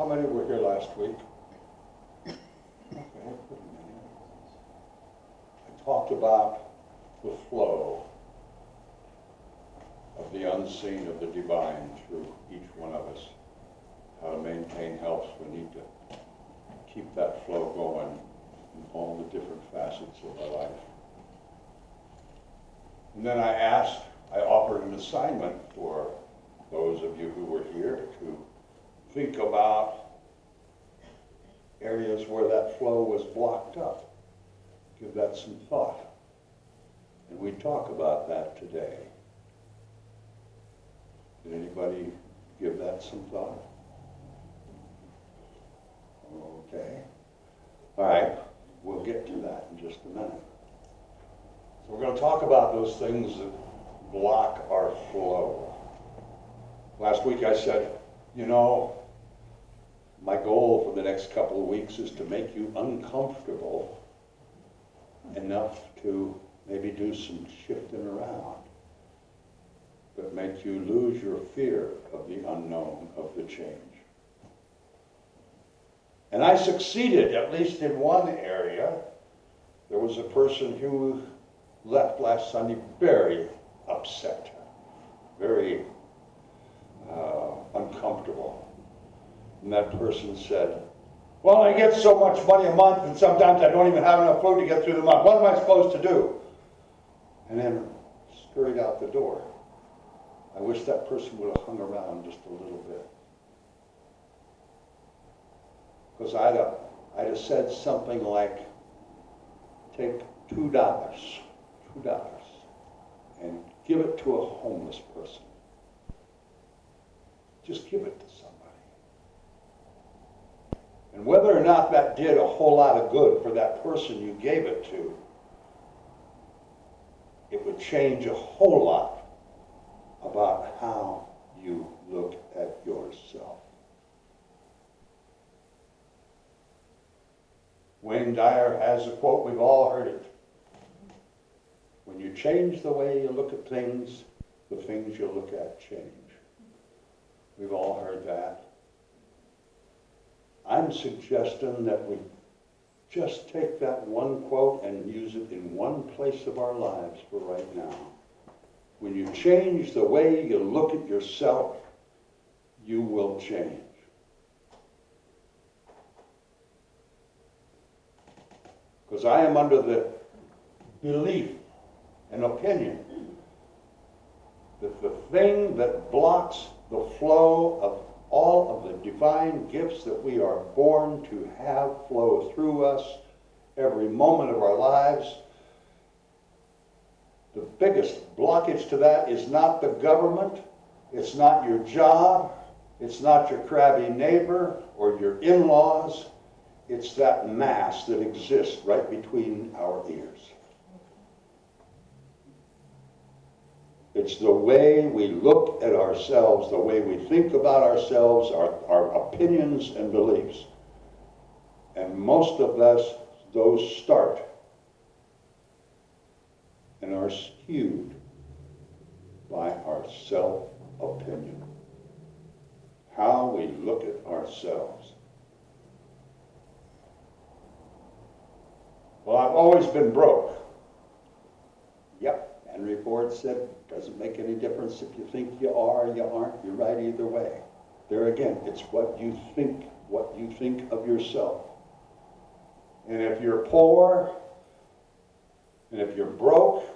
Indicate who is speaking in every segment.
Speaker 1: How many were here last week? Okay, pretty many. I talked about the flow of the unseen, of the divine through each one of us. How to maintain health. We need to keep that flow going in all the different facets of our life. And then I offered an assignment for those of you who were here to think about areas where that flow was blocked up. Give that some thought. And we talk about that today. Did anybody give that some thought? Okay. All right. We'll get to that in just a minute. So we're going to talk about those things that block our flow. Last week I said, you know, my goal for the next couple of weeks is to make you uncomfortable enough to maybe do some shifting around, but make you lose your fear of the unknown, of the change. And I succeeded, at least in one area. There was a person who left last Sunday very upset, very uncomfortable. And that person said, well, I get so much money a month and sometimes I don't even have enough food to get through the month. What am I supposed to do? And then scurried out the door. I wish that person would have hung around just a little bit. Because I'd have said something like, take $2, and give it to a homeless person. Just give it to somebody. And whether or not that did a whole lot of good for that person you gave it to, it would change a whole lot about how you look at yourself. Wayne Dyer has a quote, we've all heard it. When you change the way you look at things, the things you look at change. We've all heard that. I'm suggesting that we just take that one quote and use it in one place of our lives for right now. When you change the way you look at yourself, you will change. Because I am under the belief and opinion that the thing that blocks the flow of all of the divine gifts that we are born to have flow through us every moment of our lives, the biggest blockage to that is not the government, it's not your job, it's not your crabby neighbor or your in-laws, it's that mass that exists right between our ears. It's the way we look at ourselves, the way we think about ourselves, our opinions and beliefs. And most of us, those start and are skewed by our self-opinion. How we look at ourselves. Well, I've always been broke. Yep. Henry Ford said, doesn't make any difference if you think you are or you aren't, you're right either way. There again, it's what you think of yourself. And if you're poor, and if you're broke,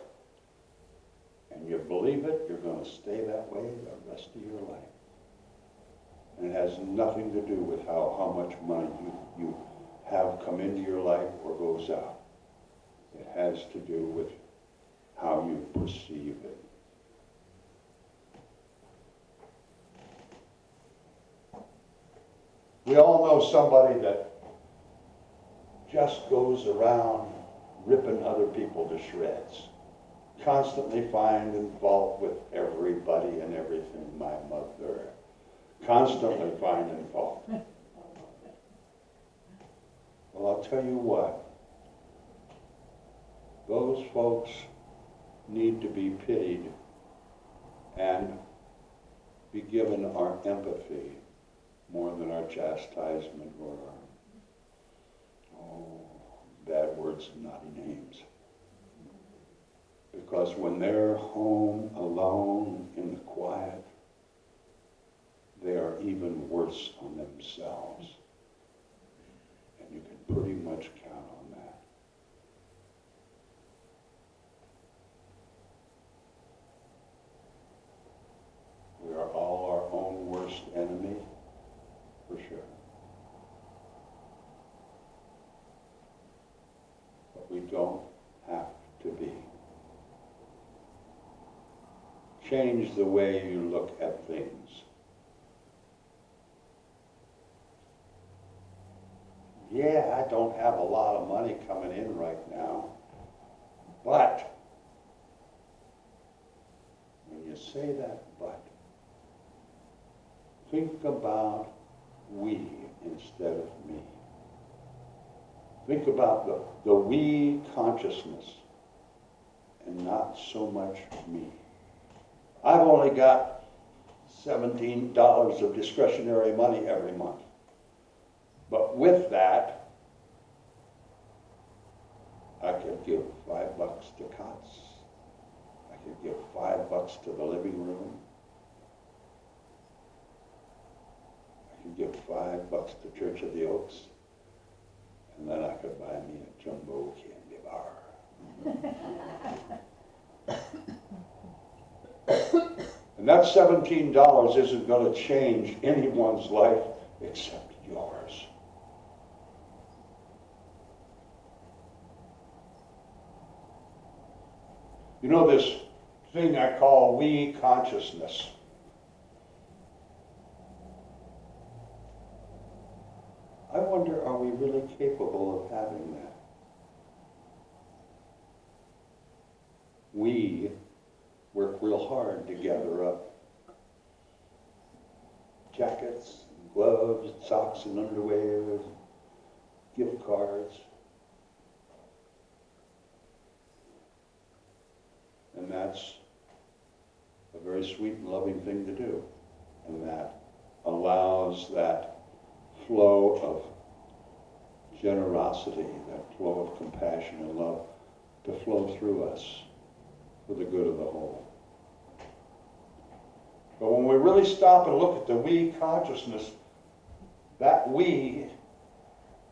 Speaker 1: and you believe it, you're going to stay that way the rest of your life. And it has nothing to do with how much money you have come into your life or goes out. It has to do with how you perceive it. We all know somebody that just goes around ripping other people to shreds, constantly finding fault with everybody and everything. My mother, constantly finding fault. Well, I'll tell you what, those folks need to be pitied and be given our empathy more than our chastisement or our, bad words and naughty names. Because when they're home alone in the quiet, they are even worse on themselves. And you can pretty much count on that. We are all our own worst enemy, for sure. But we don't have to be. Change the way you look at things. Yeah, I don't have a lot of money coming in right now, but when you say that but, think about we instead of me. Think about the we consciousness and not so much me. I've only got $17 of discretionary money every month. But with that, I could give $5 to COTS. I could give $5 to the living room. I could give $5 to Church of the Oaks. And then I could buy me a jumbo candy bar. And that $17 isn't going to change anyone's life except yours. You know this thing I call we consciousness. I wonder, are we really capable of having that? We work real hard to gather up jackets, and gloves, and socks and underwear, gift cards. And that's a very sweet and loving thing to do. And that allows that flow of generosity, that flow of compassion and love to flow through us for the good of the whole. But when we really stop and look at the we consciousness, that we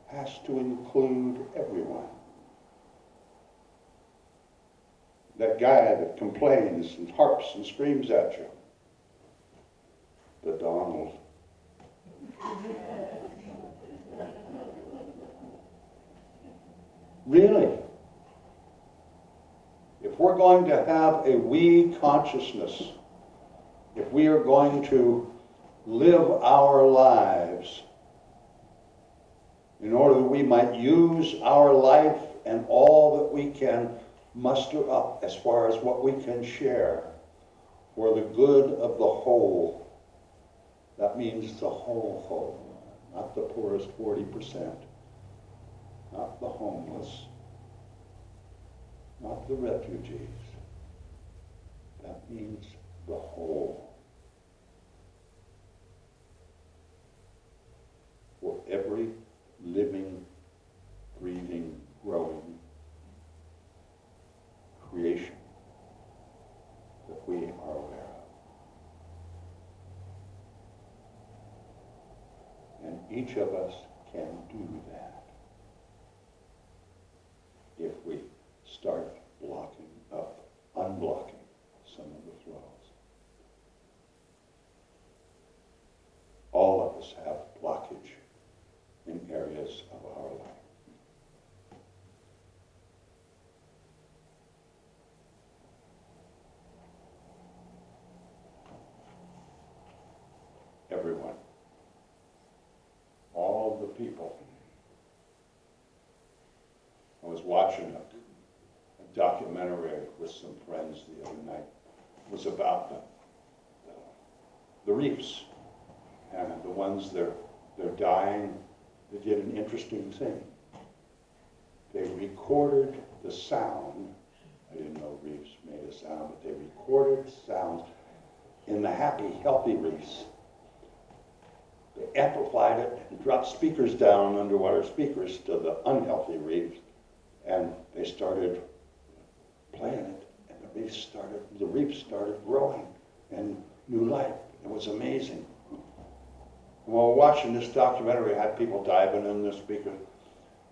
Speaker 1: has to include everyone. That guy that complains and harps and screams at you. The Donald. Really? If we're going to have a we consciousness, if we are going to live our lives in order that we might use our life and all that we can muster up as far as what we can share for the good of the whole, that means the whole, not the poorest 40%, not the homeless, not the refugees. That means the whole. For every living, breathing, growing creation that we are aware of. And each of us can do that if we start blocking up, unblocking some of the flows. All of us have blockage in areas of our life. Everyone. All the people. I was watching a documentary with some friends the other night. It was about the reefs. And the ones they're dying, they did an interesting thing. They recorded the sound. I didn't know reefs made a sound, but they recorded sounds in the happy, healthy reefs. They amplified it and dropped speakers down, underwater speakers, to the unhealthy reefs, and they started playing it, and the reef started growing and new life. It was amazing. While watching this documentary, I had people diving in the speaker,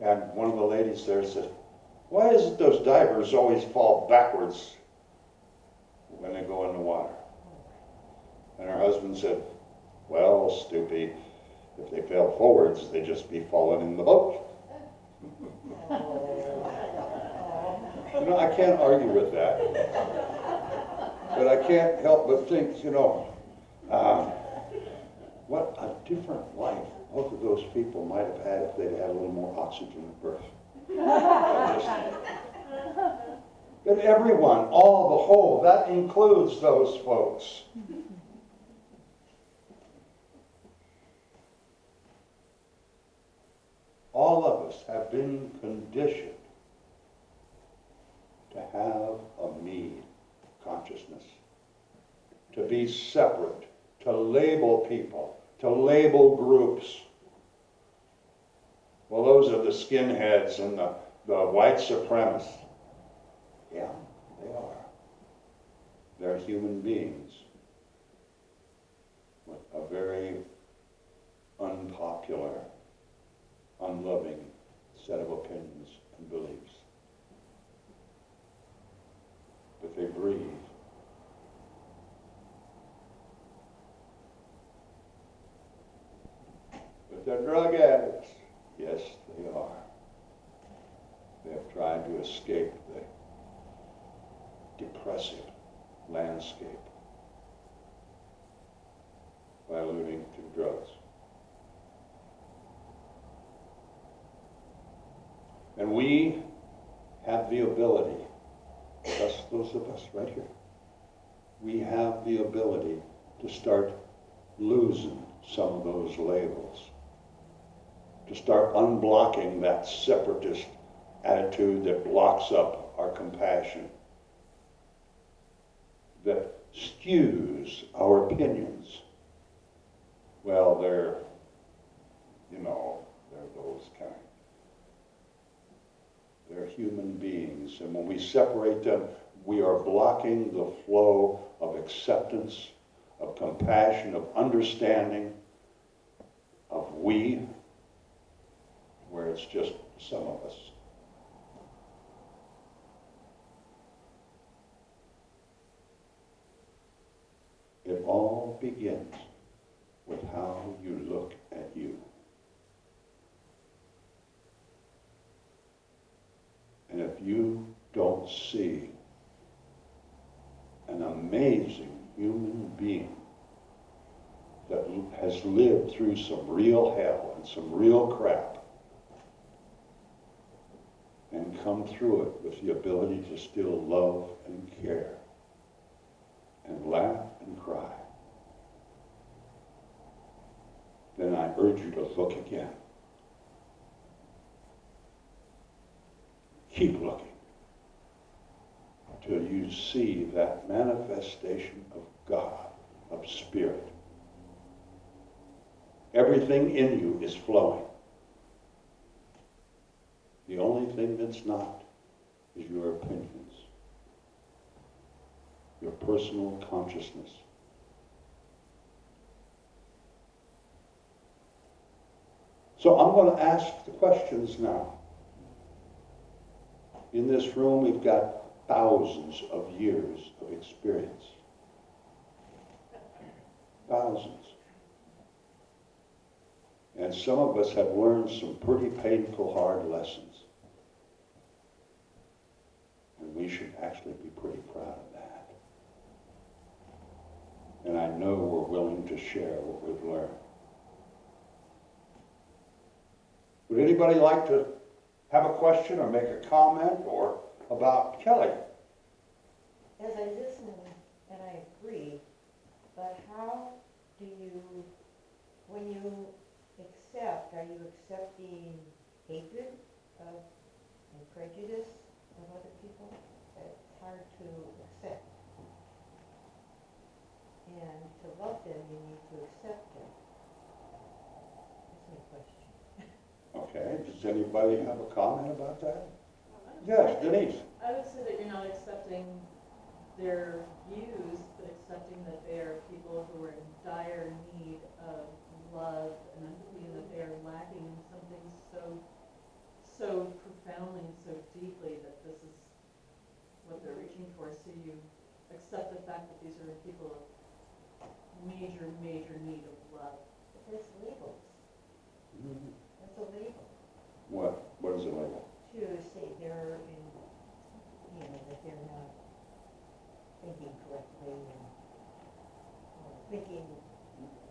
Speaker 1: and one of the ladies there said, "Why is it those divers always fall backwards when they go in the water?" And her husband said, "Well, Stoopy, if they fell forwards, they'd just be falling in the boat." You know, I can't argue with that. But I can't help but think, what a different life both of those people might have had if they'd had a little more oxygen at birth. But everyone, all, the whole, that includes those folks. All of us have been conditioned to have a me consciousness, to be separate, to label people, to label groups. Well, those are the skinheads and the white supremacists. Yeah, they are. They're human beings with a very unpopular, unloving set of opinions and beliefs. But they breathe. But they're drug addicts. Yes, they are. They have tried to escape the depressive landscape by alluding to drugs. And we have the ability, those of us right here, we have the ability to start losing some of those labels, to start unblocking that separatist attitude that blocks up our compassion, that skews our opinions. Well, they're those kind. They're human beings, and when we separate them, we are blocking the flow of acceptance, of compassion, of understanding, of we, where it's just some of us. It all begins with how you look at you. And if you don't see an amazing human being that has lived through some real hell and some real crap and come through it with the ability to still love and care and laugh and cry, then I urge you to look again. Keep looking till you see that manifestation of God, of Spirit. Everything in you is flowing. The only thing that's not is your opinions, your personal consciousness. So I'm going to ask the questions now. In this room, we've got thousands of years of experience. Thousands. And some of us have learned some pretty painful, hard lessons. And we should actually be pretty proud of that. And I know we're willing to share what we've learned. Would anybody like to have a question or make a comment or about Kelly?
Speaker 2: As I listen and I agree, but how do you, when you accept, are you accepting hatred of and prejudice of other people? It's hard to accept. And to love them, you need to accept them.
Speaker 1: Does anybody have a comment about that? Yes, Denise.
Speaker 3: I would say that you're not accepting their views, but accepting that they are people who are in dire need of love and empathy, and that they are lacking in something so profoundly and so deeply that this is what they're reaching for. So you accept the fact that these are people of major need of love.
Speaker 2: But that's labels.
Speaker 1: Mhm.
Speaker 2: That's a label.
Speaker 1: What is it label?
Speaker 2: To say they're in, that they're not thinking correctly and thinking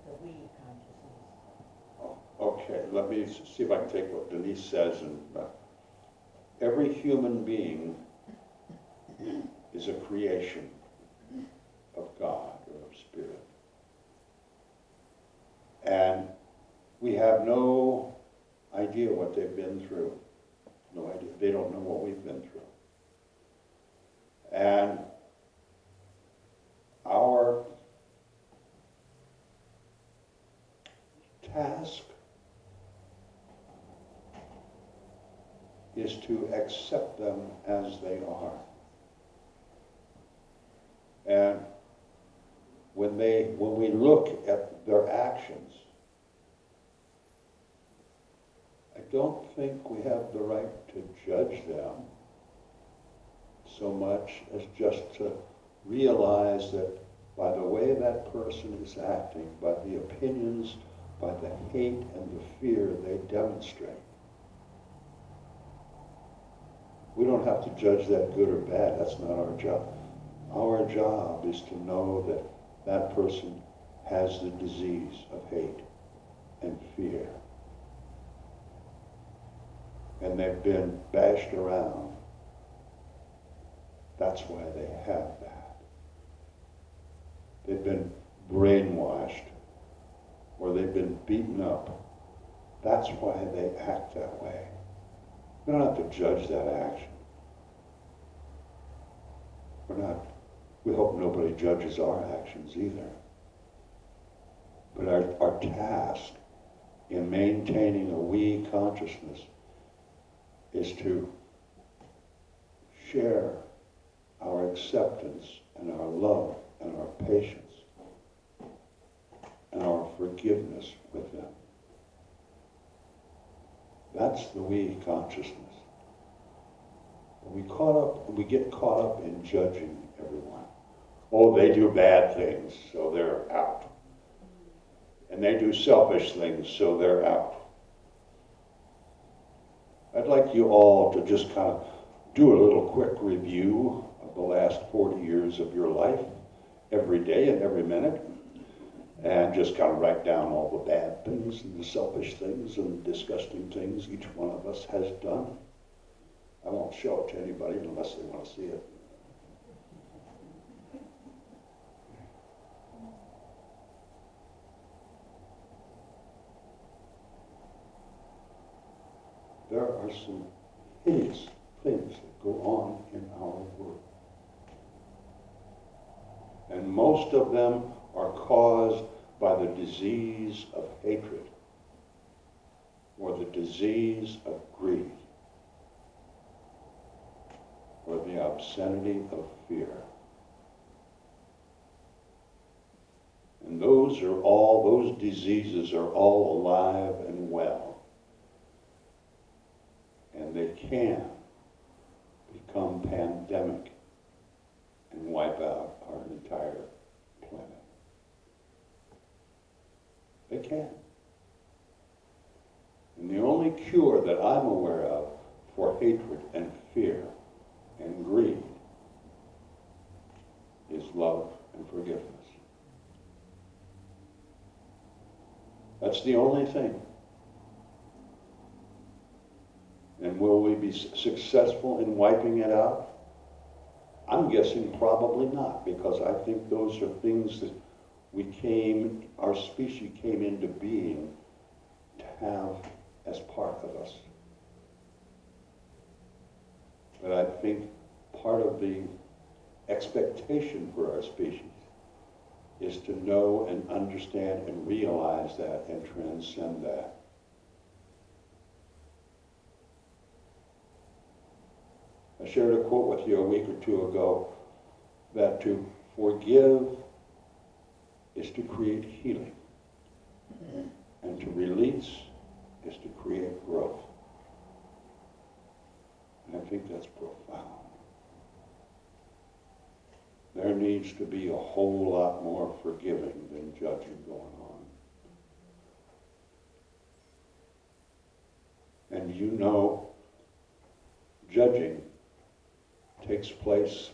Speaker 2: the we consciousness.
Speaker 1: Oh, okay, let me see if I can take what Denise says. And every human being is a creation of God or of Spirit. And we have no idea what they've been through. No idea. They don't know what we've been through. And our task is to accept them as they are. And when we look at their actions, I don't think we have the right to judge them so much as just to realize that by the way that person is acting, by the opinions, by the hate and the fear they demonstrate, we don't have to judge that good or bad. That's not our job. Our job is to know that that person has the disease of hate and fear. And they've been bashed around. That's why they have that. They've been brainwashed, or they've been beaten up. That's why they act that way. We don't have to judge that action. We hope nobody judges our actions either. But our task in maintaining a we consciousness is to share our acceptance and our love and our patience and our forgiveness with them. That's the we consciousness. We get caught up in judging everyone. Oh, they do bad things, so they're out. And they do selfish things, so they're out. I'd like you all to just kind of do a little quick review of the last 40 years of your life, every day and every minute, and just kind of write down all the bad things and the selfish things and the disgusting things each one of us has done. I won't show it to anybody unless they want to see it. There are some hideous things that go on in our world. And most of them are caused by the disease of hatred or the disease of greed or the obscenity of fear. And those diseases are all alive and well. And they can become pandemic and wipe out our entire planet. They can. And the only cure that I'm aware of for hatred and fear and greed is love and forgiveness. That's the only thing. And will we be successful in wiping it out? I'm guessing probably not, because I think those are things that our species came into being to have as part of us. But I think part of the expectation for our species is to know and understand and realize that and transcend that. I shared a quote with you a week or two ago that to forgive is to create healing, and to release is to create growth. And I think that's profound. There needs to be a whole lot more forgiving than judging going on. And you know, judging takes place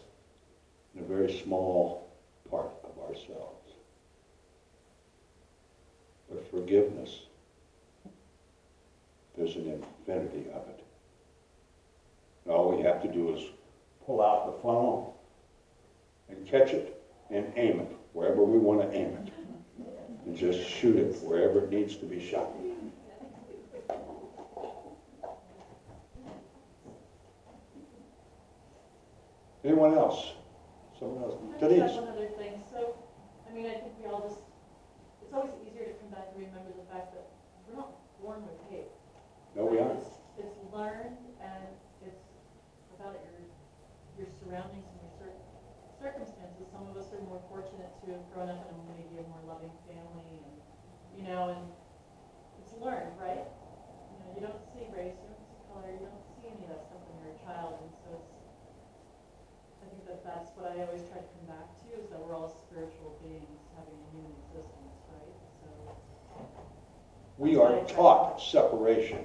Speaker 1: in a very small part of ourselves. But forgiveness, there's an infinity of it. And all we have to do is pull out the funnel and catch it and aim it wherever we want to aim it. And just shoot it wherever it needs to be shot. Anyone else? Someone else?
Speaker 3: Can I
Speaker 1: Denise?
Speaker 3: just add one other thing? So, I mean, I think we all just, it's always easier to come back and remember the fact that we're not born with hate.
Speaker 1: No, we aren't.
Speaker 3: It's learned, and it's about your surroundings and your circumstances. Some of us are more fortunate to have grown up in maybe a more loving family, and and it's learned, right? You don't see race, you don't see color, you don't see any of that stuff when you're a child, and so I think that's what I always try to come back to, is that we're all spiritual beings having a human existence, right? So
Speaker 1: We are taught separation.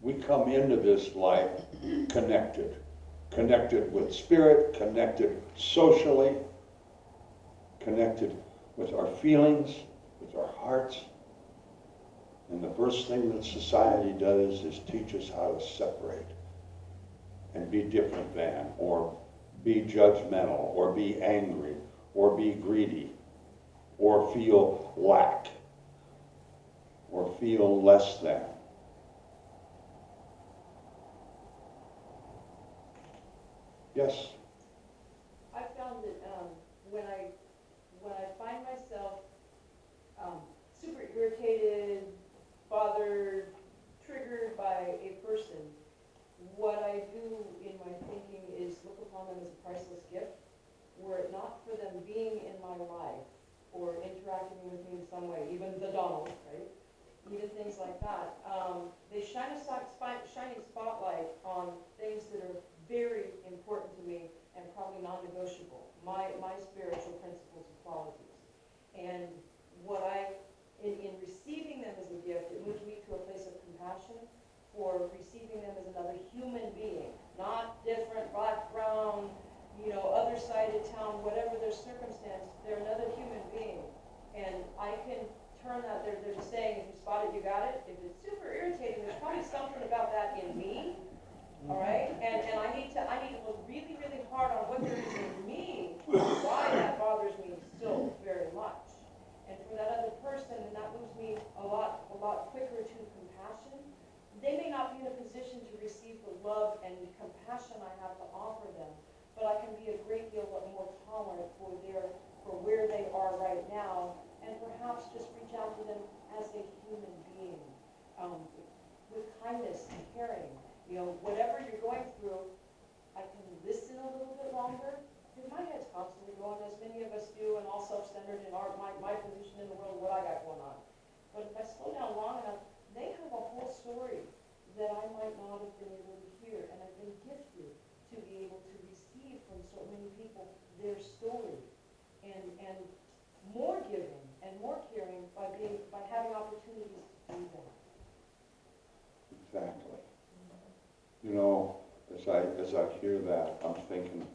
Speaker 1: We come into this life connected with spirit, connected socially, connected with our feelings, with our hearts. And the first thing that society does is teach us how to separate and be different than, or be judgmental, or be angry, or be greedy, or feel lack, or feel less than. Yes?
Speaker 4: I found that when I find myself super irritated, bothered, triggered by a person, what I do in my thinking is look upon them as a priceless gift. Were it not for them being in my life or interacting with me in some way, even the Donald, right? Even things like that, they shine a shining spotlight on things that are very important to me and probably non-negotiable. My spiritual principles and qualities. And what in receiving them as a gift, it moves me to a place of compassion for receiving them as another human being, not different, black, brown, other side of town, whatever their circumstance, they're another human being. And I can turn that, there's a saying, if you spot it, you got it. If it's super irritating, there's probably something about that in me, all right? And I need to look really, really hard on what there is in me, why that bothers me so very much. And for that other person, and that moves me a lot quicker to compassion. They may not be in a position to receive the love and compassion I have to offer them, but I can be a great deal more tolerant for where they are right now, and perhaps just reach out to them as a human being, with kindness and caring. Whatever you're going through, I can listen a little bit longer, because my head's constantly going, as many of us do, and all self-centered in my position in the world, what I got going on. But if I slow down long enough, they have a whole story that I might not have been able to hear, and I've been gifted to be able to receive from so many people their story, and more giving and more caring by having opportunities to do that.
Speaker 1: Exactly. As I hear that, I'm thinking,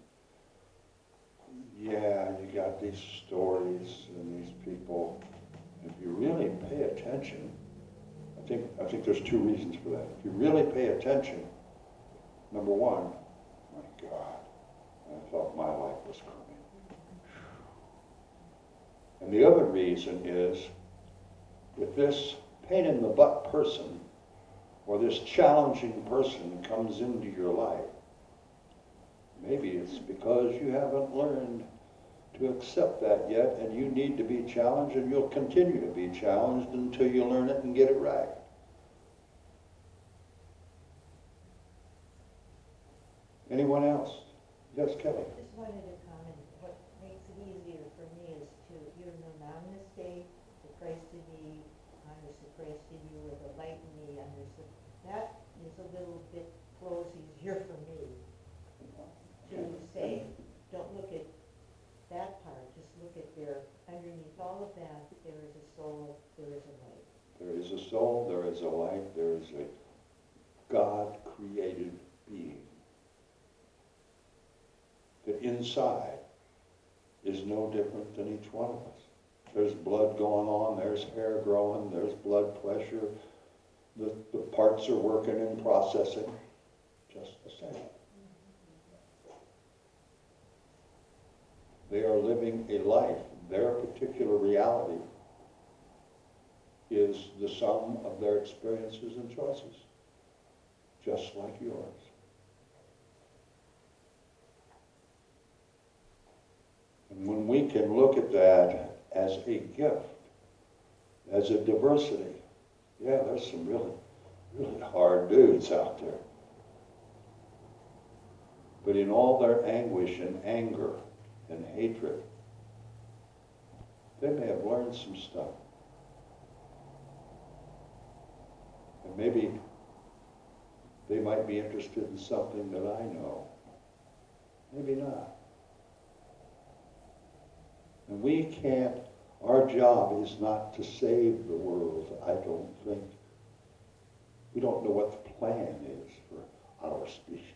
Speaker 1: yeah, you got these stories and these people. If you really pay attention, I think there's two reasons for that. If you really pay attention, number one, my God, I thought my life was coming. And the other reason is, if this pain in the butt person or this challenging person comes into your life, maybe it's because you haven't learned to accept that yet, and you need to be challenged, and you'll continue to be challenged until you learn it and get it right. Anyone else? Yes, Kelly?
Speaker 2: I just wanted to comment, what makes it easier for me is to, your anonymous day, the Christ in me, honors the Christ in you, or the light in me, honors the, that is a little bit, flows easier for me to say, don't look at that part, just look at there, underneath all of that, there is a soul, there is a light.
Speaker 1: There is a soul, there is a light, there is a God-created being. That inside is no different than each one of us. There's blood going on, there's hair growing, there's blood pressure. The parts are working and processing just the same. They are living a life. Their particular reality is the sum of their experiences and choices, just like yours. And when we can look at that as a gift, as a diversity, yeah, there's some really, really hard dudes out there. But in all their anguish and anger and hatred, they may have learned some stuff. And maybe they might be interested in something that I know. Maybe not. And we can't, our job is not to save the world, I don't think. We don't know what the plan is for our species.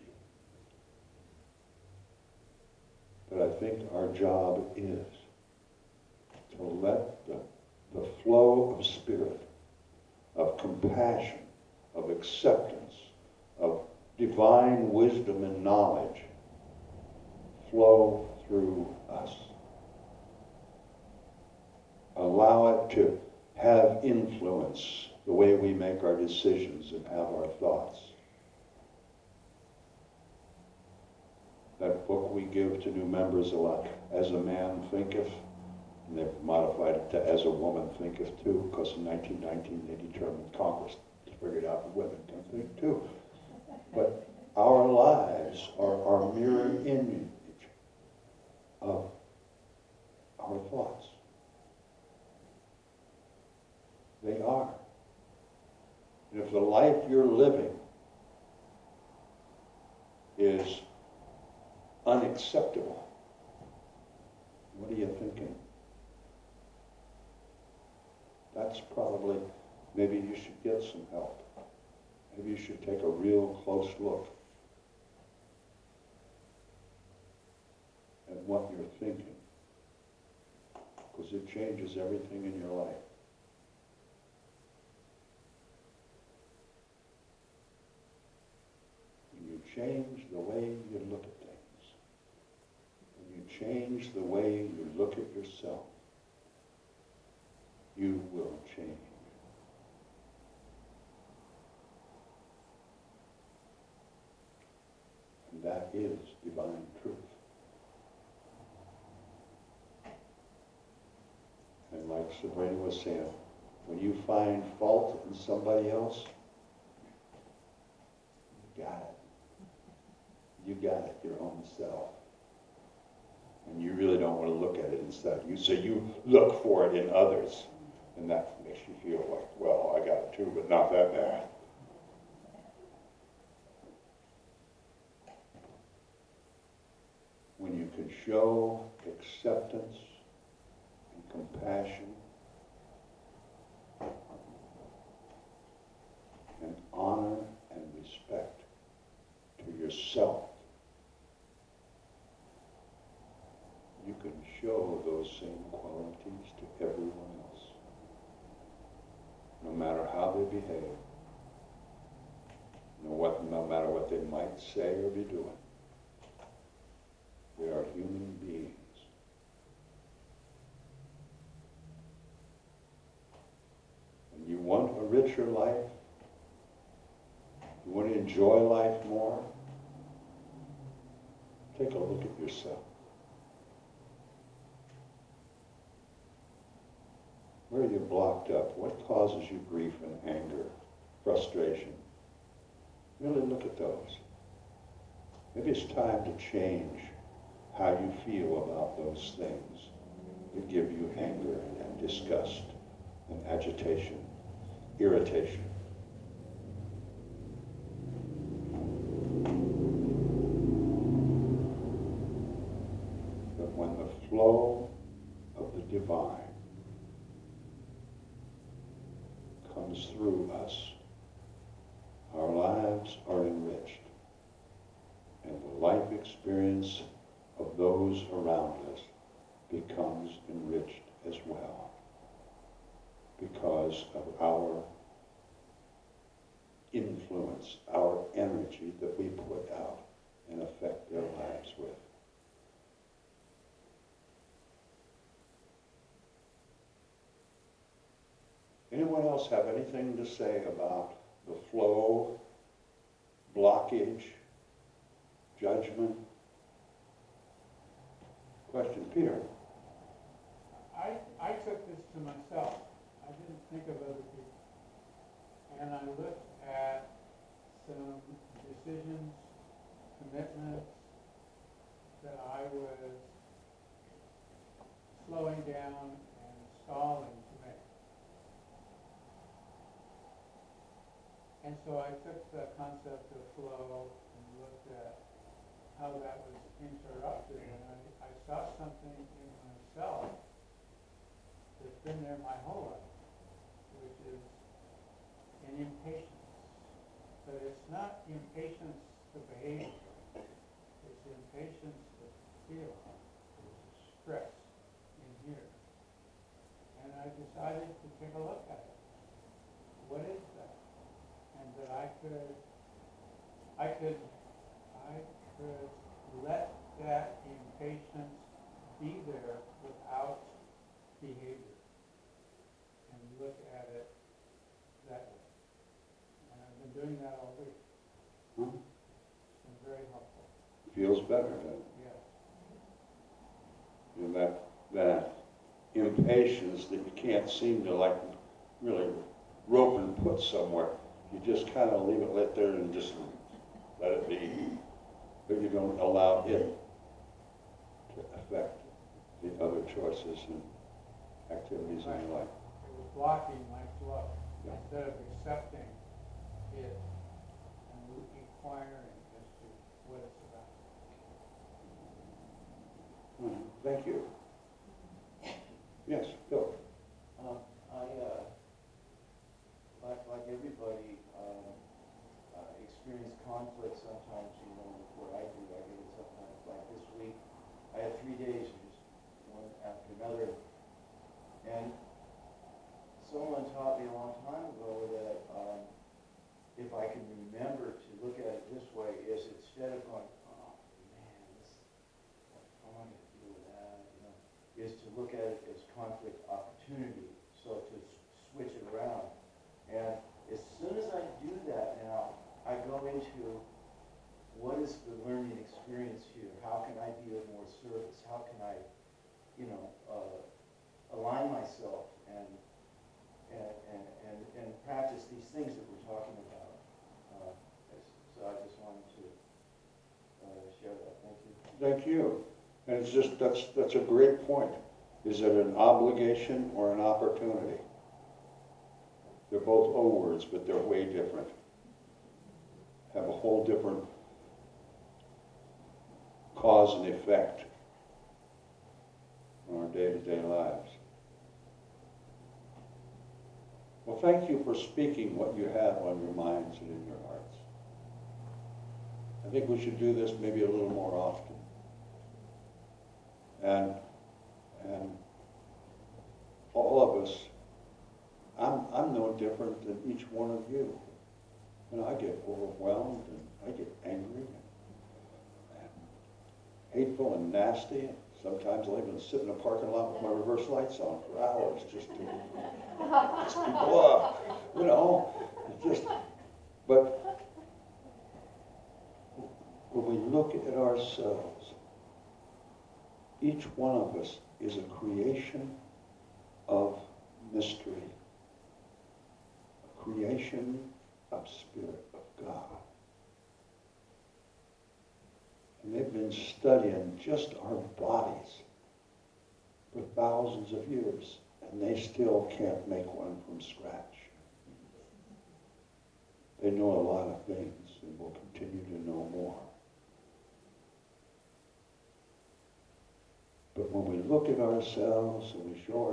Speaker 1: But I think our job is to let the flow of spirit, of compassion, of acceptance, of divine wisdom and knowledge flow through us. Allow it to have influence the way we make our decisions and have our thoughts. That book we give to new members a lot, As a Man Thinketh, and they've modified it to As a Woman Thinketh too, because in 1919 they determined, Congress figured out that women can think too. But our lives are our mirror image of our thoughts. They are. And if the life you're living is unacceptable, what are you thinking? That's probably, maybe you should get some help. Maybe you should take a real close look at what you're thinking, because it changes everything in your life. When you change the way you look at things, when you change the way you look at yourself, you will change. And that is divine truth. And like Sabrina was saying, when you find fault in somebody else, you got it. You got it, your own self. And you really don't want to look at it inside you. So you look for it in others. And that makes you feel like, well, I got it too, but not that bad. When you can show acceptance and compassion and honor and respect to yourself, you can show those same qualities to everyone else, no matter how they behave, no matter what they might say or be doing. They are human beings. And you want a richer life? You want to enjoy life more? Take a look at yourself. Where are you blocked up? What causes you grief and anger, frustration? Really look at those. Maybe it's time to change how you feel about those things that give you anger and disgust and agitation, irritation. But when the flow of the divine comes through us, our lives are enriched, and the life experience of those around us becomes enriched as well, because of our influence, our energy that we put out and affect their lives with. Anyone else have anything to say about the flow, blockage, judgment? Question, Peter.
Speaker 5: I took this to myself. I didn't think of other people. And I looked at some decisions, commitments that I was slowing down and stalling to make. And so I took the concept of flow and looked at how that was interrupted, and I saw something in myself that's been there my whole life, which is an impatience. But it's not impatience to behavior, it's impatience to feel. There's a stress in here. And I decided to take a look at it. What is that? And that I could let that impatience be there without behavior and look at it that way. And I've been doing that all week. It's been very helpful.
Speaker 1: Feels better, doesn't it?
Speaker 5: Yes.
Speaker 1: You know, that impatience that you can't seem to like really rope and put somewhere. You just kind of leave it lit there and just let it be. But you don't allow it to affect the other choices and activities in your life.
Speaker 5: It was blocking my flow.
Speaker 1: Yeah.
Speaker 5: Instead of accepting it and inquiring as to what it's about.
Speaker 1: Thank you. Yes, Bill.
Speaker 6: Like everybody, experience conflict sometimes, before I do. I get it sometimes. Like this week, I had 3 days, just one after another. And someone taught me a long time ago that if I can remember to look at it this way, is instead of going, oh man, I want to deal with that, is to look at it as conflict opportunity. So to switch it around. And as soon as I do that now, I go into what is the learning experience here? How can I be of more service? How can I, align myself and practice these things that we're talking about? So I just wanted to share that. Thank you.
Speaker 1: Thank you. And it's just, that's a great point. Is it an obligation or an opportunity? They're both O words, but they're way different. Have a whole different cause and effect on our day-to-day lives. Well, thank you for speaking what you have on your minds and in your hearts. I think we should do this maybe a little more often. And all of us, I'm no different than each one of you. I get overwhelmed and I get angry and hateful and nasty. And sometimes I'll even sit in a parking lot with my reverse lights on for hours just to piss people up. It's just, but when we look at ourselves, each one of us is a creation of mystery, a creation of Spirit of God. And they've been studying just our bodies for thousands of years, and they still can't make one from scratch. They know a lot of things and will continue to know more. But when we look at ourselves and we show